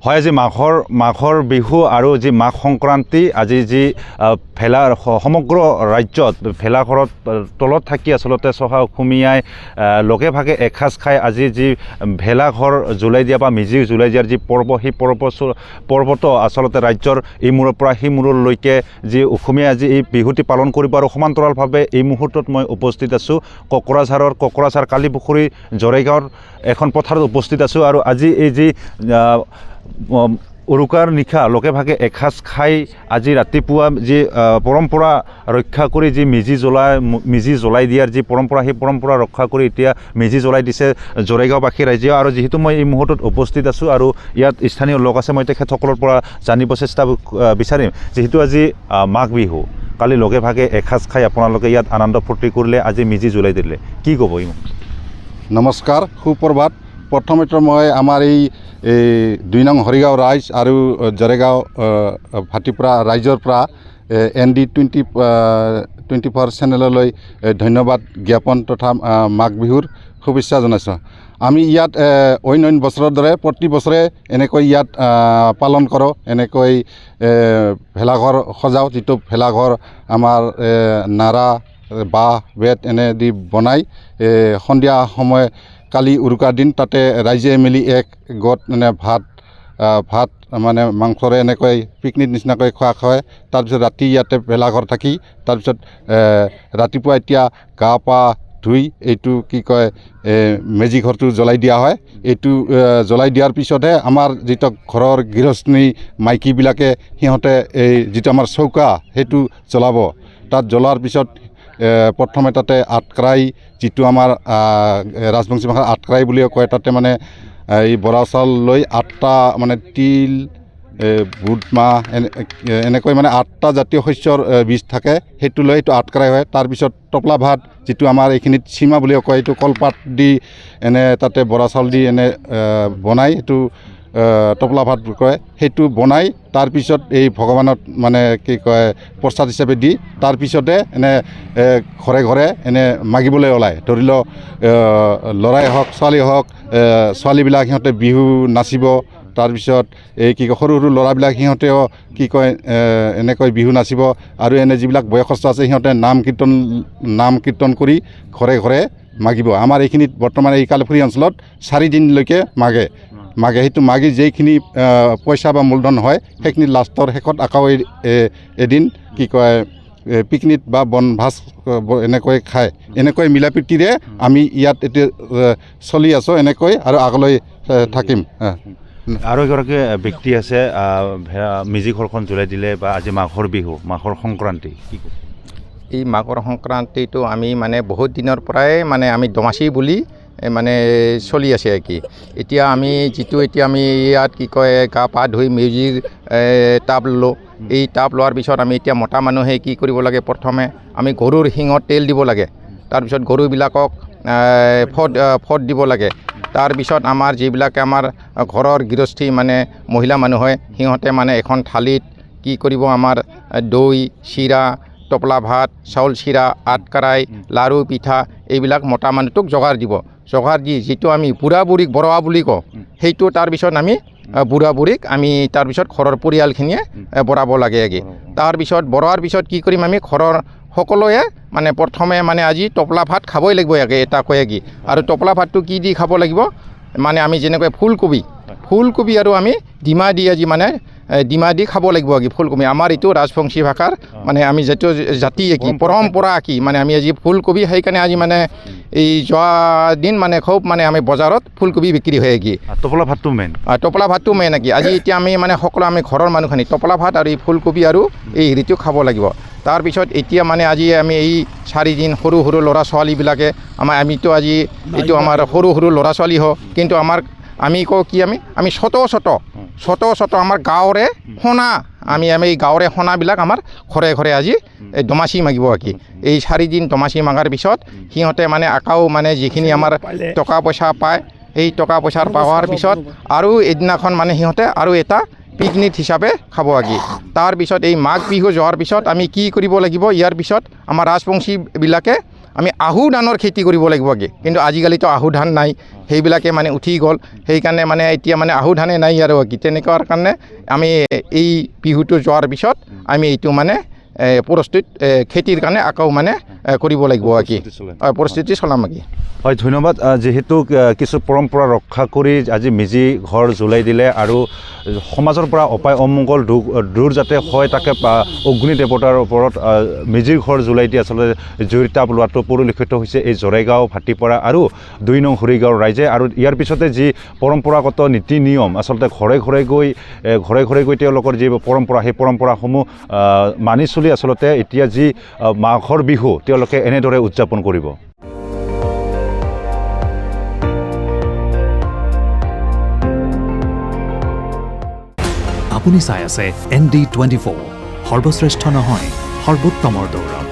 হয় আজি মাঘৰ বিহু আৰু যি মাঘ সংক্ৰান্তি আজি যি ভেলা সমগ্ৰ ৰাজ্যত ভেলাঘৰত তলত থাকি আচলতে চহা অসমীয়াই লগে ভাগে এসাঁজ খাই আজি যি ভেলাঘৰ জ্বলাই দিয়া বা মেজি জ্বলাই দিয়াৰ যি পৰ্ব সেই পৰ্বটো আচলতে ৰাজ্যৰ এই মূৰৰ পৰা সেই মূৰলৈকে যি অসমীয়াই আজি এই বিহুটি পালন কৰিব আৰু সমান্তৰালভাৱে এই মুহূৰ্তত মই উপস্থিত আছোঁ কোকৰাঝাৰ কালীপুখুৰী জৰেগাঁৱৰ এখন পথাৰত উপস্থিত আছোঁ আৰু আজি এই যি উৰুকাৰ নিশা লগে ভাগে এসাঁজ খাই আজি ৰাতিপুৱা যি পৰম্পৰা ৰক্ষা কৰি যি মেজি জ্বলাই দিয়াৰ যি পৰম্পৰা সেই পৰম্পৰা ৰক্ষা কৰি এতিয়া মেজি জ্বলাই দিছে জৰেগাঁওবাসী ৰাইজে আৰু যিহেতু মই এই মুহূৰ্তত উপস্থিত আছোঁ আৰু ইয়াত স্থানীয় লোক আছে মই তেখেতসকলৰ পৰা জানিব চেষ্টা বিচাৰিম যিহেতু আজি মাঘ বিহু কালি লগে ভাগে এসাঁজ খাই আপোনালোকে ইয়াত আনন্দ ফূৰ্তি কৰিলে আজি মেজি জ্বলাই দিলে কি ক'ব? নমস্কাৰ, সুপ্ৰভাত। প্ৰথমতে মই আমাৰ এই 2 নং হৰিগাঁও ৰাইজ আৰু জৰেগাঁও ভাটিপুৰা ৰাইজৰ পৰা ND24 চেনেললৈ ধন্যবাদ জ্ঞাপন তথা মাঘ বিহুৰ শুভেচ্ছা জনাইছোঁ। আমি ইয়াত অন্য বছৰৰ দৰে প্ৰতি বছৰে এনেকৈ ইয়াত পালন কৰোঁ, এনেকৈ ভেলাঘৰ সজাওঁ, যিটো ভেলাঘৰ আমাৰ নাৰা বাঁহ বেত এনে দি বনাই সন্ধিয়া সময় কালি উৰুকাৰ দিন তাতে ৰাইজে মিলি এক গোট মানে ভাত মানে মাংসৰে এনেকৈ পিকনিক নিচিনাকৈ খোৱা হয়। তাৰপিছত ৰাতি ইয়াতে ভেলাঘৰ থাকি তাৰপিছত ৰাতিপুৱা এতিয়া গা পা ধুই এইটো কি কয় মেজি ঘৰটো জ্বলাই দিয়া হয়। এইটো জ্বলাই দিয়াৰ পিছতহে আমাৰ যিটো ঘৰৰ গৃহস্থী মাইকীবিলাকে সিহঁতে এই যিটো আমাৰ চৌকা সেইটো জ্বলাব। তাত জ্বলাৰ পিছত প্ৰথমে তাতে আটকৰাই, যিটো আমাৰ ৰাজবংশী ভাষাত আটকৰাই বুলিও কয়, তাতে মানে এই বৰা চাউল লৈ 8টা মানে তিল বুট মাহ এনেকৈ মানে 8টা জাতীয় শস্যৰ বীজ থাকে, সেইটো লৈ এইটো আটকৰাই হয়। তাৰপিছত টপলা ভাত, যিটো আমাৰ এইখিনিত সীমা বুলিও কয়, এইটো কলপাত দি এনে তাতে বৰা চাউল দি এনে বনাই এইটো টপলা ভাত কয়, সেইটো বনাই তাৰপিছত এই ভগৱানত মানে কি কয় প্ৰসাদ হিচাপে দি তাৰপিছতে এনে ঘৰে ঘৰে এনে মাগিবলৈ ওলায়। ধৰি লওক ল'ৰাই হওক ছোৱালী হওক, ছোৱালীবিলাক সিহঁতে বিহু নাচিব, তাৰপিছত এই কি কয় সৰু সৰু ল'ৰাবিলাক সিহঁতেও কি কয় এনেকৈ বিহু নাচিব আৰু এনে যিবিলাক বয়সস্থ আছে সিহঁতে নাম কীৰ্তন কৰি ঘৰে ঘৰে মাগিব। আমাৰ এইখিনিত বৰ্তমান এই কালীপুখুৰী অঞ্চলত 4 দিনলৈকে মাগে। সেইটো মাগি যেইখিনি পইচা বা মূলধন হয় সেইখিনি লাষ্টৰ শেষত আকৌ এদিন কি কয় পিকনিক বা বনভাজ এনেকৈ খায়। এনেকৈ মিলাপ্ৰীতিৰে আমি ইয়াত এতিয়া চলি আছোঁ এনেকৈ আৰু আগলৈ থাকিম। আৰু এগৰাকী ব্যক্তি আছে মেজি ঘৰখন জ্বলাই দিলে বা আজি মাঘৰ বিহু মাঘৰ সংক্ৰান্তি কি ক'ব? এই মাঘৰ সংক্ৰান্তিটো আমি মানে বহুত দিনৰ পৰাই মানে আমি দমাচি বুলি মানে চলি আছে কি। এতিয়া আমি যিটো এতিয়া আমি ইয়াত কি কয় গা পা ধুই মেজিৰ টাব ল'লোঁ। এই টাব লোৱাৰ পিছত আমি এতিয়া মতা মানুহে কি কৰিব লাগে, প্ৰথমে আমি গৰুৰ শিঙত তেল দিব লাগে, তাৰপিছত গৰুবিলাকক ফট দিব লাগে। তাৰপিছত আমাৰ যিবিলাকে আমাৰ ঘৰৰ গৃহস্থী মানে মহিলা মানুহ হয় সিহঁতে মানে এখন থালিত কি কৰিব, আমাৰ দৈ চিৰা টপলা ভাত চাউল চিৰা আটকৰাই লাৰু পিঠা এইবিলাক মতা মানুহটোক যোগাৰ দিব। যোগাৰ দি যিটো আমি বুঢ়া বুঢ়ীক বৰোৱা বুলি কওঁ, সেইটো তাৰপিছত আমি বুঢ়া বুঢ়ীক আমি তাৰপিছত ঘৰৰ পৰিয়ালখিনিয়ে বৰাব লাগে। তাৰপিছত বৰোৱাৰ পিছত কি কৰিম, আমি ঘৰৰ সকলোৱে মানে প্ৰথমে মানে আজি টপলা ভাত খাবই লাগিব এটা কয় কি। আৰু টপলা ভাতটো কি দি খাব লাগিব, মানে আমি যেনেকৈ ফুলকবি আৰু আমি ডিমা দি আজি মানে ডিমা দি খাব লাগিব ফুলকবি। আমাৰ এইটো ৰাজবংশী ভাষাৰ মানে আমি যিটো জাতি পৰম্পৰা মানে আমি আজি ফুলকবি, সেইকাৰণে আজি মানে এই যোৱা দিন মানে খুব মানে আমি বজাৰত ফুলকবি বিক্ৰী হয় টপলা ভাতটো মেইন আজি এতিয়া আমি মানে সকলো আমি ঘৰৰ মানুহখিনি টপলা ভাত আৰু এই ফুলকবি আৰু এই হেৰিটো খাব লাগিব। তাৰপিছত এতিয়া মানে আজি আমি এই 4 দিন সৰু সৰু ল'ৰা ছোৱালীবিলাকে আমিতো আজি এইটো আমাৰ সৰু সৰু ল'ৰা ছোৱালী হওক, কিন্তু আমি কওঁ কি আমি ছোট আমাৰ গাঁৱৰে সোণা আমি এই গাঁৱৰে সোণাবিলাক আমাৰ ঘৰে ঘৰে আজি এই দমাচি মাগিব আকি এই 4 দিন দমাচি মাগাৰ পিছত সিহঁতে মানে আকাও মানে যিখিনি আমাৰ টকা পইচা পায় এই টকা পইচাৰ পাৱাৰ পিছত আৰু এদিনাখন মানে সিহঁতে আৰু এটা পিকনিক হিচাপে খাব আকি তাৰপিছত এই মাঘ বিহু যোৱাৰ পিছত আমি কি কৰিব লাগিব ইয়াৰ পিছত আমাৰ ৰাজবংশীবিলাকে আমি আহু ধানৰ খেতি কৰিব লাগিব আগে কিন্তু আজিকালিতো আহু ধান নাই সেইবিলাকে মানে উঠি গ'ল সেইকাৰণে মানে এতিয়া মানে আহু ধানে নাই আৰু কি তেনেকুৱাৰ কাৰণে আমি এই বিহুটো যোৱাৰ পিছত আমি এইটো মানে প্ৰস্তুত খেতিৰ কাৰণে আকৌ মানে কৰিব লাগিব আকি পৰিস্থিতি চলাম আকি হয় ধন্যবাদ যেহেতু কিছু পৰম্পৰা ৰক্ষা কৰি আজি মেজি ঘৰ জ্বলাই দিলে আৰু সমাজৰ পৰা অপায় অমংগল দূৰ যাতে হয় তাকে অগ্নি দেৱতাৰ ওপৰত মেজিৰ ঘৰ জ্বলাই দি আচলতে জড়িত লোৱাটো পৰিলক্ষিত হৈছে এই জৰাইগাঁও ভাটিপাৰা আৰু 2 নং হৰিগাঁৱৰ ৰাইজে আৰু ইয়াৰ পিছতে যি পৰম্পৰাগত নীতি নিয়ম আচলতে ঘৰে ঘৰে গৈ তেওঁলোকৰ যি পৰম্পৰা সেই পৰম্পৰাসমূহ মানি চলি আচলতে এতিয়া যি মাঘৰ বিহু তেওঁলোকে এনেদৰে উদযাপন কৰিব আপুনি চাই আছে ND24 সৰ্বশ্ৰেষ্ঠ নহয় সৰ্বোত্তমৰ দৌৰত